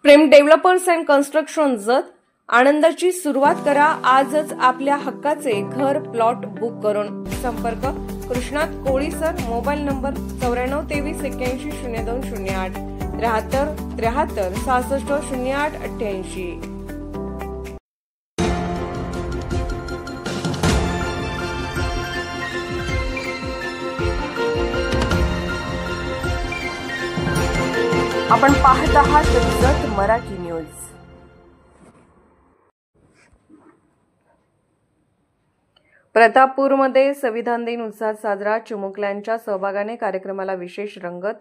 Prem developers and construction जत आनंदाची सुरुवात करा आजच आपल्या हक्काचे घर प्लॉट बुक करून। संपर्क कृष्णात कोळी सर, मोबाईल नंबर 9423810208 73 73 66 08 88। आपण पाहत आहात जत मराठी न्यूज। प्रतापपूरमध्ये संविधान दिन उत्साहात साजरा, चिमुकल्यांच्या सहभागाने कार्यक्रमाला विशेष रंगत।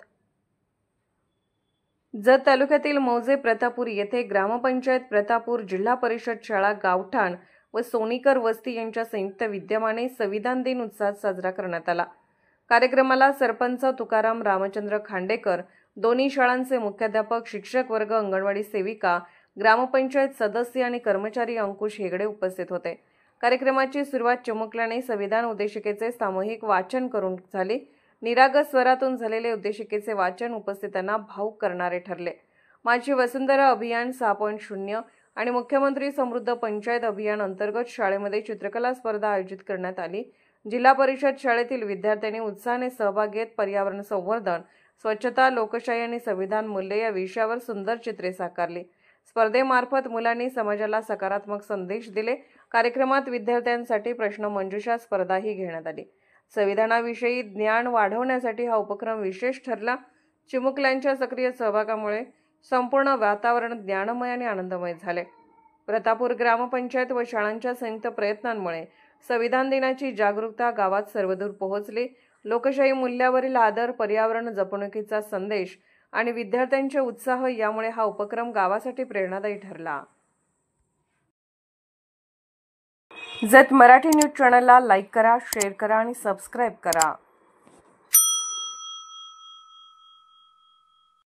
जत तालुक्यातील मौजे प्रतापपूर येथे ग्रामपंचायत प्रतापपूर, जिल्हा परिषद शाळा गावठाण व सोनीकर वस्ती यांच्या संयुक्त विद्यमाने संविधान दिन उत्साहात साजरा करण्यात आला। कार्यक्रमाला सरपंच तुकाराम रामचंद्र खांडेकर, दोन्ही शाळांचे मुख्याध्यापक, शिक्षक वर्ग, अंगणवाडी सेविका, ग्रामपंचायत सदस्य आणि कर्मचारी अंकुश हेगडे उपस्थित होते। कार्यक्रमाची सुरुवात चिमुकल्याने संविधान उद्देशिकेचे सामूहिक वाचन करून झाली। निरागस स्वरातून झालेले उद्देशिकेचे वाचन उपस्थितांना भावुक करणारे ठरले। माझी वसुंधरा अभियान 6.0 आणि मुख्यमंत्री समृद्ध पंचायत अभियान अंतर्गत शाळेमध्ये चित्रकला स्पर्धा आयोजित करण्यात आली। जिल्हा परिषद शाळेतील विद्यार्थ्यांनी उत्साहाने सहभाग घेत पर्यावरण संवर्धन, स्वच्छता, लोकशाही आणि संविधान मूल्ये या विषयावर सुंदर चित्रे साकारली। स्पर्धेमार्फत मुलांनी समाजाला सकारात्मक संदेश दिले। कार्यक्रमात विद्यार्थ्यांसाठी प्रश्न मंजुषा स्पर्धाही घेण्यात आली। संविधानाविषयी ज्ञान वाढवण्यासाठी हा उपक्रम विशेष ठरला। चिमुकल्यांच्या सक्रिय सहभागामुळे संपूर्ण वातावरण ज्ञानमय आणि आनंदमय झाले। प्रतापपूर ग्रामपंचायत व शाळांच्या संयुक्त प्रयत्नांमुळे संविधान दिनाची जागरूकता गावात सर्वदूर पोहोचली। लोकशाही मूल्यावरील आदर, पर्यावरण जपणुकीचा संदेश आणि विद्यार्थ्यांचे उत्साह यामुळे हा उपक्रम गावासाठी प्रेरणादायी ठरला। जत मराठी न्यूज चॅनलला लाईक करा, शेअर करा आणि सबस्क्राईब करा।